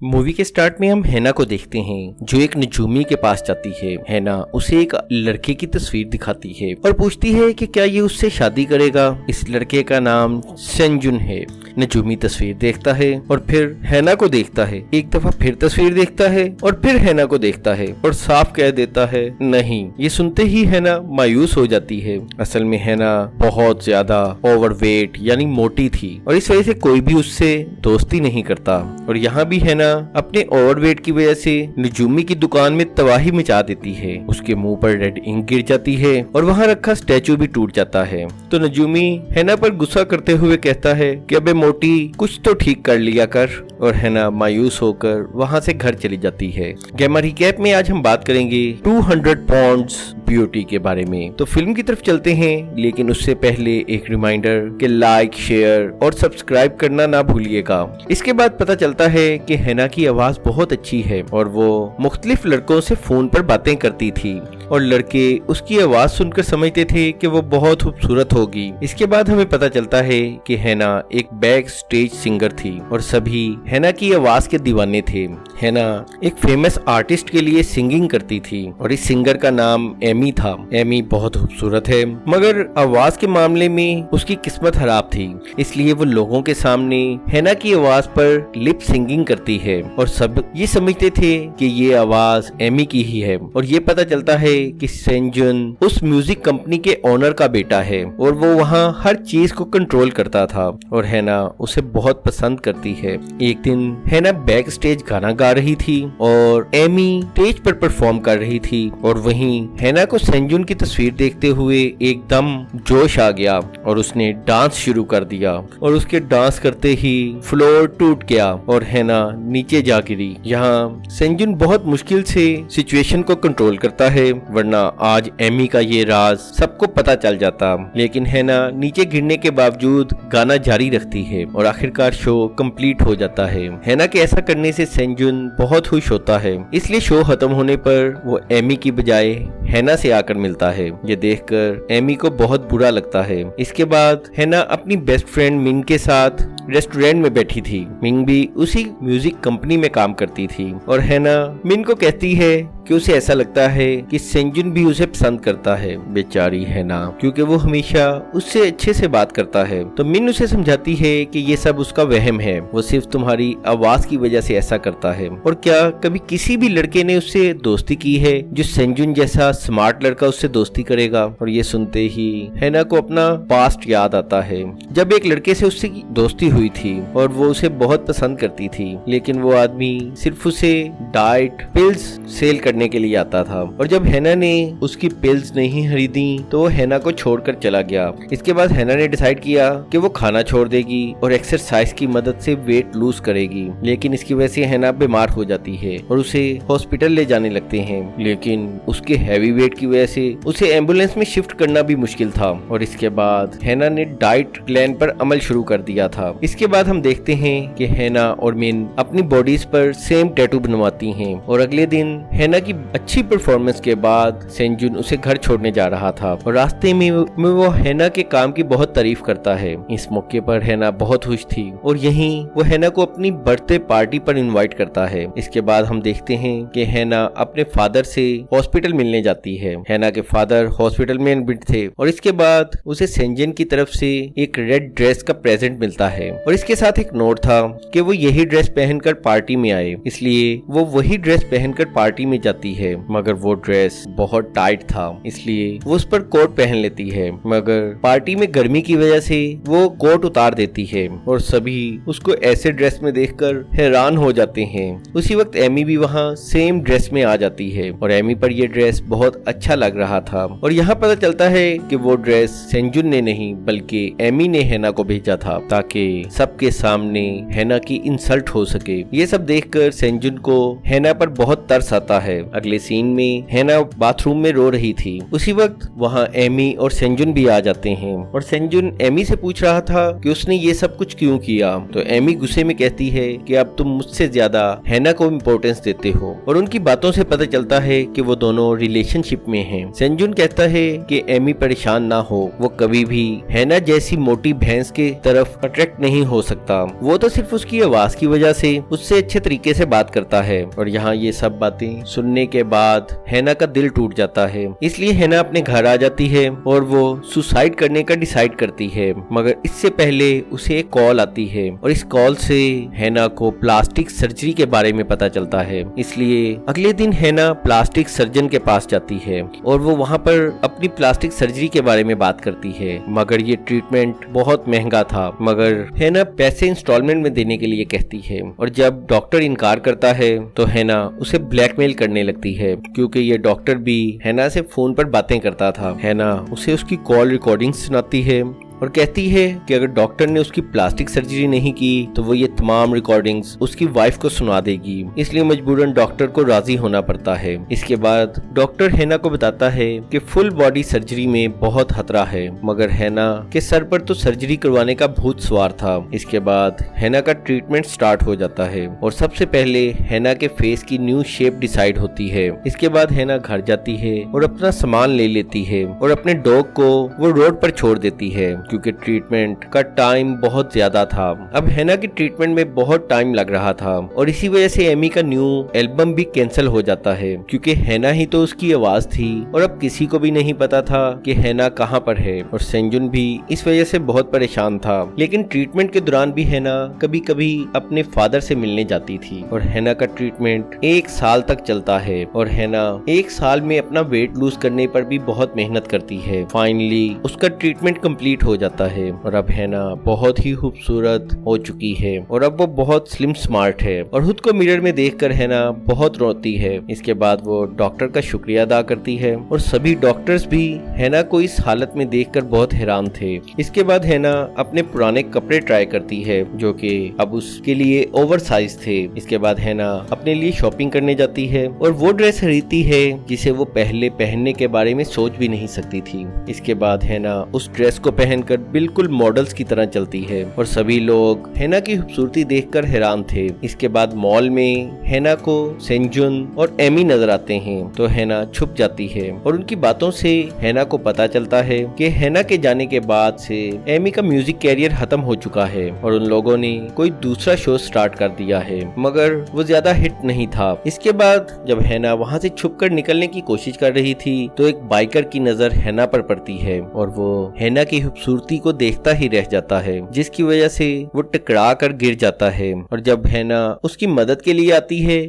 Movie के start में हम हैना को देखते हैं जो एक नजूमी के पास जाती है। हैना उसे एक लड़के की तस्वीर दिखाती है और पूछती है कि क्या ये उससे शादी करेगा। इस लड़के का नाम सेंजुन है। नजूमी तस्वीर देखता है और फिर हैना को देखता है, एक दफा फिर तस्वीर देखता है और फिर हैना को देखता है और साफ कह देता है नहीं। ये सुनते ही हैना मायूस हो जाती है। असल में हैना बहुत ज्यादा ओवरवेट यानी मोटी थी और इस वजह से कोई भी उससे दोस्ती नहीं करता। और यहाँ भी हैना अपने ओवरवेट की वजह से नजूमी की दुकान में तबाही मचा देती है। उसके मुंह पर रेड इंक गिर जाती है और वहाँ रखा स्टैचू भी टूट जाता है। तो नजूमी हैना पर गुस्सा करते हुए कहता है कि अबे मोटी कुछ तो ठीक कर लिया कर। और हैना मायूस होकर वहाँ से घर चली जाती है। गेमा रिकैप में आज हम बात करेंगे 200 पॉन्ड्स ब्यूटी के बारे में। तो फिल्म की तरफ चलते हैं, लेकिन उससे पहले एक रिमाइंडर कि लाइक, शेयर और सब्सक्राइब करना ना भूलिएगा। इसके बाद पता चलता है कि हैना की आवाज बहुत अच्छी है और वो मुख्तलिफ लड़कों से फोन पर बातें करती थी और लड़के उसकी आवाज सुनकर समझते थे कि वो बहुत खूबसूरत होगी। इसके बाद हमें पता चलता है कि हैना एक बैक स्टेज सिंगर थी और सभी हैना की आवाज के दीवाने थे। हैना एक फेमस आर्टिस्ट के लिए सिंगिंग करती थी और इस सिंगर का नाम एमी था। एमी बहुत खूबसूरत है मगर आवाज के मामले में उसकी किस्मत खराब थी, इसलिए वो लोगों के सामने हैना की आवाज पर लिप सिंगिंग करती है और सब ये समझते थे कि ये आवाज एमी की ही है। और ये पता चलता है कि सेंजुन उस म्यूजिक कंपनी के ओनर का बेटा है और वो वहाँ हर चीज को कंट्रोल करता था और हैना उसे बहुत पसंद करती है। एक दिन हैना बैक स्टेज गाना गा रही थी और एमी स्टेज पर परफॉर्म कर रही थी और वहीं हैना को सेंजुन की तस्वीर देखते हुए एकदम जोश आ गया और उसने डांस शुरू कर दिया और उसके डांस करते ही फ्लोर टूट गया और हैना नीचे जा गिरी। यहाँ सेंजुन बहुत मुश्किल से सिचुएशन को कंट्रोल करता है, वरना आज एमी का ये राज सबको पता चल जाता। लेकिन हैना नीचे गिरने के बावजूद गाना जारी रखती है और आखिरकार शो कंप्लीट हो जाता है। हैना के ऐसा करने से सेंजुन बहुत खुश होता है, इसलिए शो खत्म होने पर वो एमी की बजाय हैना से आकर मिलता है। ये देखकर एमी को बहुत बुरा लगता है। इसके बाद हैना अपनी बेस्ट फ्रेंड मिंग के साथ रेस्टोरेंट में बैठी थी। मिंग भी उसी म्यूजिक कंपनी में काम करती थी और हैना मिंग को कहती है कि उसे ऐसा लगता है कि सेंजुन भी उसे पसंद करता है। बेचारी हैना, क्योंकि वो हमेशा उससे अच्छे से बात करता है। तो मिन उसे समझाती है कि ये सब उसका वहम है, वो सिर्फ तुम्हारी आवाज की वजह से ऐसा करता है। और क्या कभी किसी भी लड़के ने उससे दोस्ती की है जो सेंजुन जैसा स्मार्ट लड़का उससे दोस्ती करेगा। और ये सुनते ही हैना को अपना पास्ट याद आता है, जब एक लड़के से उससे दोस्ती हुई थी और वो उसे बहुत पसंद करती थी, लेकिन वो आदमी सिर्फ उसे डाइट पिल्स सेल करने के लिए आता था और जब हैना ने उसकी पिल्स नहीं खरीदी तो वो हैना को छोड़कर चला गया। इसके बाद हैना ने डिसाइड किया कि वो खाना छोड़ देगी और एक्सरसाइज की मदद से वेट लूज करेगी, लेकिन इसकी वजह से हैना बीमार हो जाती है और उसे हॉस्पिटल ले जाने लगते हैं। लेकिन उसके हैवी वेट की वजह से उसे एम्बुलेंस में शिफ्ट करना भी मुश्किल था और इसके बाद हैना ने डाइट प्लान पर अमल शुरू कर दिया था। इसके बाद हम देखते हैं कि हैना और मिन अपनी बॉडीज पर सेम टैटू बनवाती हैं और अगले दिन हैना की अच्छी परफॉर्मेंस के बाद सेंजुन उसे घर छोड़ने जा रहा था और रास्ते में वो हैना के काम की बहुत तारीफ करता है। इस मौके पर हैना बहुत खुश थी और यहीं वो हैना को अपनी बर्थडे पार्टी पर इनवाइट करता है। इसके बाद हम देखते हैं कि हैना अपने फादर से हॉस्पिटल मिलने जाती है। हैना के फादर हॉस्पिटल में एडमिट थे और इसके बाद उसे सेंजुन की तरफ से एक रेड ड्रेस का प्रेजेंट मिलता है और इसके साथ एक नोट था कि वो यही ड्रेस पहनकर पार्टी में आए, इसलिए वो वही ड्रेस पहनकर पार्टी में जाती है। मगर वो ड्रेस बहुत टाइट था, इसलिए वो उस पर कोट पहन लेती है, मगर पार्टी में गर्मी की वजह से वो कोट उतार देती है और सभी उसको ऐसे ड्रेस में देखकर हैरान हो जाते हैं। उसी वक्त एमी भी वहाँ सेम ड्रेस में आ जाती है और एमी पर यह ड्रेस बहुत अच्छा लग रहा था और यहाँ पता चलता है कि वो ड्रेस सेंजुन ने नहीं बल्कि एमी ने हैना को भेजा था ताकि सबके सामने हैना की इंसल्ट हो सके। ये सब देखकर सेंजुन को हैना पर बहुत तरस आता है। अगले सीन में हैना बाथरूम में रो रही थी। उसी वक्त वहाँ एमी और सेंजुन भी आ जाते हैं और सेंजुन एमी से पूछ रहा था कि उसने ये सब कुछ क्यों किया। तो एमी गुस्से में कहती है कि अब तुम मुझसे ज्यादा हैना को इम्पोर्टेंस देते हो और उनकी बातों से पता चलता है कि वो दोनों रिलेशनशिप में हैं। सेंजुन कहता है कि एमी परेशान ना हो, वो कभी भी हैना जैसी मोटी भैंस के तरफ अट्रैक्ट नहीं नहीं हो सकता, वो तो सिर्फ उसकी आवाज की वजह से उससे अच्छे तरीके से बात करता है। और यहाँ ये सब बातें सुनने के बाद हैना का दिल टूट जाता है। इसलिए हैना अपने घर आ जाती है और वो सुसाइड करने का डिसाइड करती है। मगर इससे पहले उसे एक कॉल आती है और इस कॉल से हैना को प्लास्टिक सर्जरी के बारे में पता चलता है। इसलिए अगले दिन हैना प्लास्टिक सर्जन के पास जाती है और वो वहाँ पर अपनी प्लास्टिक सर्जरी के बारे में बात करती है। मगर ये ट्रीटमेंट बहुत महंगा था, मगर हैना पैसे इंस्टॉलमेंट में देने के लिए कहती है। और जब डॉक्टर इनकार करता है तो हैना उसे ब्लैकमेल करने लगती है, क्योंकि ये डॉक्टर भी हैना से फोन पर बातें करता था। हैना उसे उसकी कॉल रिकॉर्डिंग सुनाती है और कहती है कि अगर डॉक्टर ने उसकी प्लास्टिक सर्जरी नहीं की तो वो ये तमाम रिकॉर्डिंग्स उसकी वाइफ को सुना देगी। इसलिए मजबूरन डॉक्टर को राजी होना पड़ता है। इसके बाद डॉक्टर हैना को बताता है कि फुल बॉडी सर्जरी में बहुत खतरा है, मगर हैना के सर पर तो सर्जरी करवाने का भूत सवार था। इसके बाद हैना का ट्रीटमेंट स्टार्ट हो जाता है और सबसे पहले हैना के फेस की न्यू शेप डिसाइड होती है। इसके बाद हैना घर जाती है और अपना सामान ले लेती है और अपने डॉग को वो रोड पर छोड़ देती है, क्योंकि ट्रीटमेंट का टाइम बहुत ज्यादा था। अब हैना की ट्रीटमेंट में बहुत टाइम लग रहा था और इसी वजह से एमी का न्यू एल्बम भी कैंसिल हो जाता है, क्योंकि हैना ही तो उसकी आवाज थी और अब किसी को भी नहीं पता था कि हैना कहाँ पर है। और सेंजुन भी इस वजह से बहुत परेशान था। लेकिन ट्रीटमेंट के दौरान भी हैना कभी कभी अपने फादर से मिलने जाती थी और हैना का ट्रीटमेंट 1 साल तक चलता है और हैना 1 साल में अपना वेट लूज करने पर भी बहुत मेहनत करती है। फाइनली उसका ट्रीटमेंट कंप्लीट हो जाता है और अब हैना बहुत ही खूबसूरत हो चुकी है और अब वो बहुत स्लिम स्मार्ट है और खुद को मिरर में देखकर हैना बहुत रोती है। इसके बाद वो डॉक्टर का शुक्रिया अदा करती है और सभी डॉक्टर्स भी हैना को इस हालत में देखकर बहुत हैरान थे। इसके बाद हैना अपने पुराने कपड़े ट्राई करती है जो कि अब उसके लिए ओवर साइज थे। इसके बाद हैना अपने लिए शॉपिंग करने जाती है और वो ड्रेस खरीदती है जिसे वो पहले पहनने के बारे में सोच भी नहीं सकती थी। इसके बाद हैना उस ड्रेस को पहनकर बिल्कुल मॉडल्स की तरह चलती है और सभी लोग हैना की खूबसूरती देखकर हैरान थे। इसके बाद मॉल में हैना को सेंजुन और एमी नजर आते हैं तो हैना छुप जाती है और उनकी बातों से हैना को पता चलता है कि हैना के जाने के बाद से एमी का म्यूजिक कैरियर खत्म हो चुका है और उन लोगों ने कोई दूसरा शो स्टार्ट कर दिया है, मगर वो ज्यादा हिट नहीं था। इसके बाद जब हैना वहाँ से छुपकर निकलने की कोशिश कर रही थी तो एक बाइकर की नजर हैना पर पड़ती है और वो हैना की खूबसूरती को देखता ही रह जाता है, जिसकी वजह से वो टकरा कर गिर जाता है। और जब हैना उसकी मदद के लिए आती है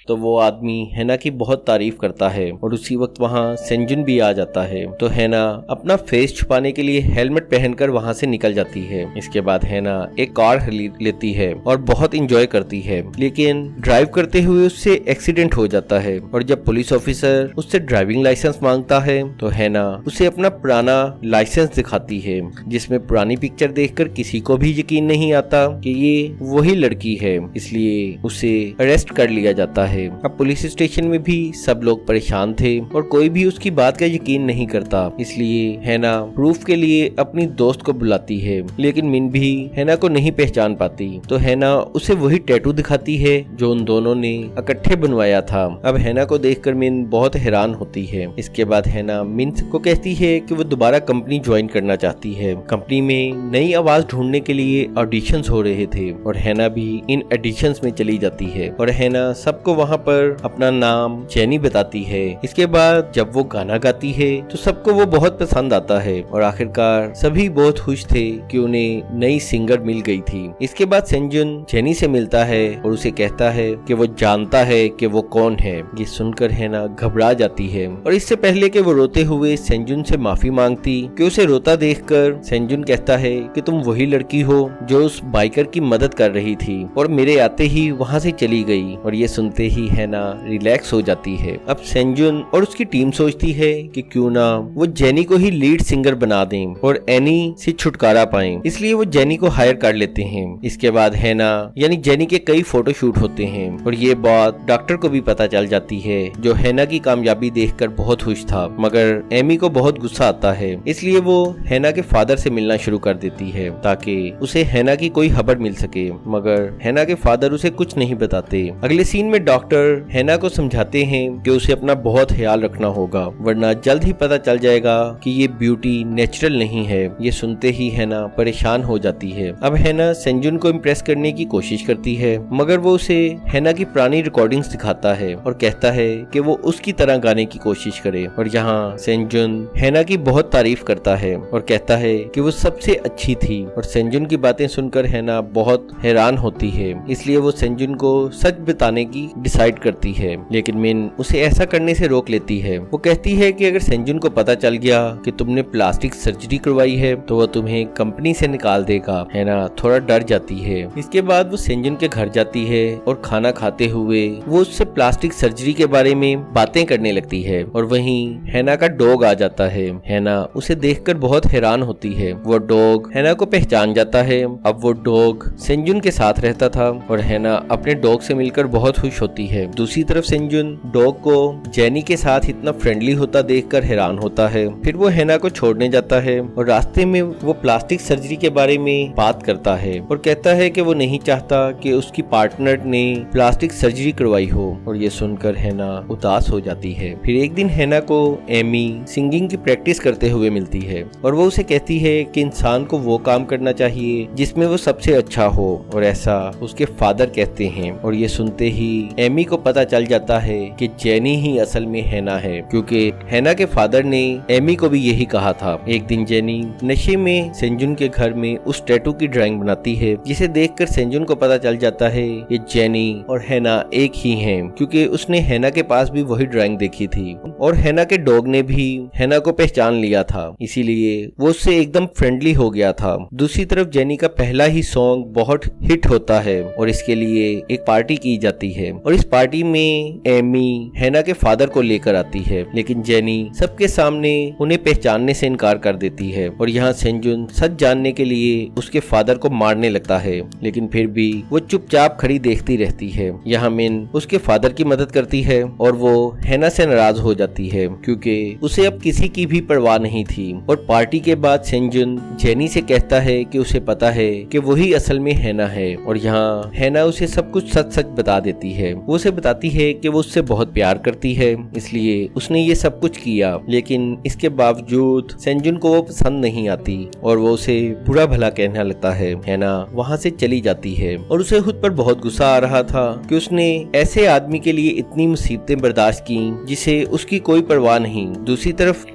तो वो आदमी हैना की बहुत तारीफ करता है और उसी वक्त वहाँ सेंजुन भी आ जाता है। तो हैना अपना फेस छुपाने के लिए हेलमेट पहनकर वहाँ से निकल जाती है। इसके बाद हैना एक कार खरीद लेती है और बहुत इंजॉय करती है, लेकिन ड्राइव करते हुए उससे एक्सीडेंट हो जाता है और जब पुलिस ऑफिसर उससे ड्राइविंग लाइसेंस मांगता है तो हैना उसे अपना पुराना लाइसेंस दिखाती है, जिसमें पुरानी पिक्चर देखकर किसी को भी यकीन नहीं आता कि ये वही लड़की है। इसलिए उसे अरेस्ट कर लिया जाता है। अब पुलिस स्टेशन में भी सब लोग परेशान थे और कोई भी उसकी बात का यकीन नहीं करता। इसलिए हैना प्रूफ के लिए अपनी दोस्त को बुलाती है, लेकिन मिन भी हैना को नहीं पहचान पाती। तो हैना उसे वही टैटू दिखाती है जो उन दोनों ने इकट्ठे बनवाया था। अब हैना को देखकर मिन बहुत हैरान होती है। इसके बाद हैना मिन को कहती है कि वो दोबारा कंपनी ज्वाइन करना चाहती है। कंपनी में नई आवाज ढूंढने के लिए ऑडिशंस हो रहे थे और हैना भी इन ऑडिशंस में चली जाती है और हैना सबको वहाँ पर अपना नाम जेनी बताती है। इसके बाद जब वो गाना गाती है तो सबको वो बहुत पसंद आता है और आखिरकार सभी बहुत खुश थे कि उन्हें नई सिंगर मिल गई थी। इसके बाद सेंजुन जेनी से मिलता है और उसे कहता है कि वो जानता है कि वो कौन है। ये सुनकर हैना घबरा जाती है और इससे पहले कि वो रोते हुए सेंजुन से माफी मांगती कि उसे रोता देखकर सेंजुन कहता है कि तुम वही लड़की हो जो उस बाइकर की मदद कर रही थी और मेरे आते ही वहाँ से चली गई। और ये सुनते ही हैना रिलैक्स हो जाती है। अब सेंजुन और उसकी टीम सोचती है कि क्यों ना वो जेनी को ही लीड सिंगर बना दें और एनी से छुटकारा पाएं। इसलिए वो जेनी को हायर कर लेते हैं। इसके बाद हैना यानी जेनी के कई फोटो शूट होते हैं और ये बात डॉक्टर को भी पता चल जाती है, जो हैना की कामयाबी देखकर बहुत खुश था। मगर एमी को बहुत गुस्सा आता है, इसलिए वो हैना के फादर से मिलना शुरू कर देती है ताकि उसे हैना की कोई खबर मिल सके। मगर हैना के फादर उसे कुछ नहीं बताते। अगले सीन में डॉक्टर हैना को समझाते हैं कि उसे अपना बहुत ख्याल रखना होगा, वरना जल्द ही पता चल जाएगा कि ये ब्यूटी नेचुरल नहीं है। ये सुनते ही हैना परेशान हो जाती है। अब हैना सेंजुन को इम्प्रेस करने की कोशिश करती है, मगर वो उसे हैना की पुरानी रिकॉर्डिंग्स दिखाता है और कहता है कि वो उसकी तरह गाने की कोशिश करे। और यहाँ सेंजुन हैना की बहुत तारीफ करता है और कहता है कि वो सबसे अच्छी थी। और सेंजुन की बातें सुनकर हैना बहुत हैरान होती है, इसलिए वो सेंजुन को सच बताने की डिसाइड करती है, लेकिन मिन उसे ऐसा करने से रोक लेती है। वो कहती है कि अगर सेंजुन को पता चल गया कि तुमने प्लास्टिक सर्जरी करवाई है तो वो तुम्हें कंपनी से निकाल देगा। हैना थोड़ा डर जाती है। इसके बाद वो सेंजुन के घर जाती है और खाना खाते हुए वो उससे प्लास्टिक सर्जरी के बारे में बातें करने लगती है। और वहीं हैना का डॉग आ जाता है। हैना उसे देखकर बहुत हैरान होती है। वो डॉग हैना को पहचान जाता है। अब वो डॉग सेंजुन के साथ रहता था और हैना अपने डॉग से मिलकर बहुत खुश होती है। दूसरी तरफ सेंजुन डॉग को जेनी के साथ इतना फ्रेंडली होता देखकर हैरान होता है। फिर वो हैना को छोड़ने जाता है और रास्ते में वो प्लास्टिक सर्जरी के बारे में बात करता है और कहता है कि वो नहीं चाहता कि उसकी पार्टनर ने प्लास्टिक सर्जरी करवाई हो। और ये सुनकर हैना उदास हो जाती है। फिर एक दिन हैना को एमी सिंगिंग की प्रैक्टिस करते हुए मिलती है और वो उसे कहती है कि इंसान को वो काम करना चाहिए जिसमें वो सबसे अच्छा हो, और ऐसा उसके फादर कहते हैं। और ये सुनते ही एमी को पता चल जाता है कि जेनी ही असल में हैना है, क्योंकि हैना के फादर ने एमी को भी यही कहा था। एक दिन जेनी नशे में सेंजुन के घर में उस टैटू की ड्राइंग बनाती है, जिसे देखकर सेंजुन को पता चल जाता है कि जेनी और हैना एक ही हैं, क्योंकि उसने हैना के पास भी वही ड्राइंग देखी थी और हैना के डॉग ने भी हैना को पहचान लिया था, इसीलिए वो उससे एकदम फ्रेंडली हो गया था। दूसरी तरफ जेनी का पहला ही सॉन्ग बहुत हिट होता है और इसके लिए एक पार्टी की जाती है और इस पार्टी में एमी हैना के फादर को लेकर आती है, लेकिन जेनी सबके सामने उन्हें पहचानने से इनकार कर देती है। और यहाँ सेंजुन सच जानने के लिए उसके फादर को मारने लगता है, लेकिन फिर भी वो चुपचाप खड़ी देखती रहती है। यहाँ मिन उसके फादर की मदद करती है और वो हैना से नाराज हो जाती है, क्योंकि उसे अब किसी की भी परवाह नहीं थी। और पार्टी के बाद सेंजुन जेनी से कहता है कि उसे पता है कि वही असल में हैना है। और यहाँ हैना उसे सब कुछ सच सच बता देती है। वो उसे बताती है कि वो उससे बहुत प्यार करती है, इसलिए उसने ये सब कुछ किया, लेकिन इसके बावजूद सेंजुन को वो पसंद नहीं आती और वो उसे बुरा भला कहने लगता है। हैना वहाँ से चली जाती है और उसे खुद पर बहुत गुस्सा आ रहा था कि उसने ऐसे आदमी के लिए इतनी मुसीबतें बर्दाश्त की जिसे उसकी कोई परवाह नहीं। दूसरी तरफ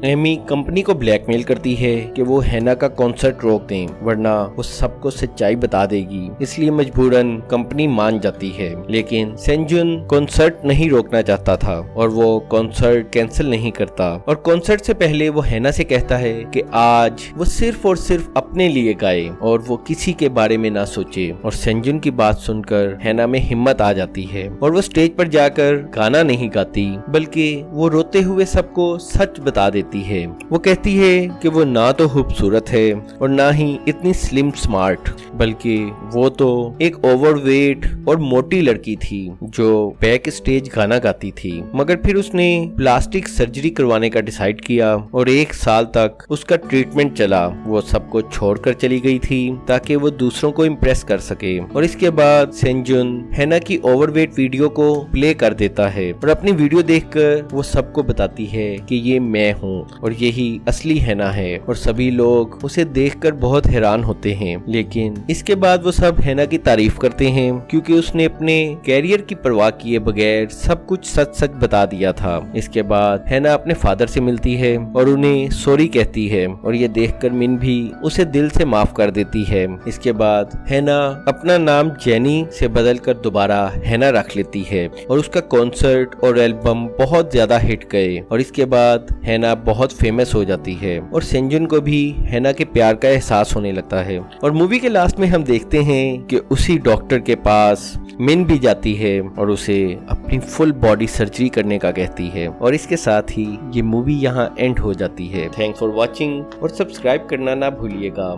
एमी कंपनी को ब्लैकमेल करती है कि वो हैना का कॉन्सर्ट रोक दें, वरना वो सबको सच्चाई बता देगी। इसलिए मजबूरन कंपनी मान जाती है, लेकिन सेंजुन कॉन्सर्ट नहीं रोकना चाहता था और वो कॉन्सर्ट कैंसिल नहीं करता। और कॉन्सर्ट से पहले वो हैना से कहता है कि आज वो सिर्फ और सिर्फ अपने लिए गाए और वो किसी के बारे में ना सोचे। और सेंजुन की बात सुनकर हैना में हिम्मत आ जाती है और वो स्टेज पर जाकर गाना नहीं गाती, बल्कि वो रोते हुए सबको सच बता देती है। वो कहती है कि वो ना तो खूबसूरत है और ना ही इतनी स्लिम स्मार्ट, बल्कि वो तो एक ओवरवेट और मोटी लड़की थी जो बैक स्टेज गाना गाती थी। मगर फिर उसने प्लास्टिक सर्जरी करवाने का डिसाइड किया और 1 साल तक उसका ट्रीटमेंट चला। वो सबको छोड़कर चली गई थी ताकि वो दूसरों को इम्प्रेस कर सके। और इसके बाद सेंजुन हैना की ओवरवेट वीडियो को प्ले कर देता है और अपनी वीडियो देखकर वो सबको बताती है कि ये मैं हूँ और यही असली हैना है। और सभी लोग उसे देखकर बहुत हैरान होते हैं, लेकिन इसके बाद वो सब हैना की तारीफ करते हैं, क्योंकि उसने अपने कैरियर की परवाह किए बगैर सब कुछ सच सच बता दिया था। इसके बाद हैना अपने फादर से मिलती है और उन्हें सॉरी कहती है और ये देखकर मिन भी उसे दिल से माफ कर देती है। इसके बाद हैना अपना नाम जेनी से बदलकर दोबारा हैना रख लेती है और उसका कॉन्सर्ट और एल्बम बहुत ज्यादा हिट गए और इसके बाद हैना बहुत फेमस हो जाती है और सेंजुन को भी हैना के प्यार का एहसास होने लगता है। और मूवी के लास्ट में हम देखते हैं कि उसी डॉक्टर के पास मिन भी जाती है और उसे अपनी फुल बॉडी सर्जरी करने का कहती है। और इसके साथ ही ये मूवी यहाँ एंड हो जाती है। थैंक्स फॉर वॉचिंग और सब्सक्राइब करना ना भूलिएगा।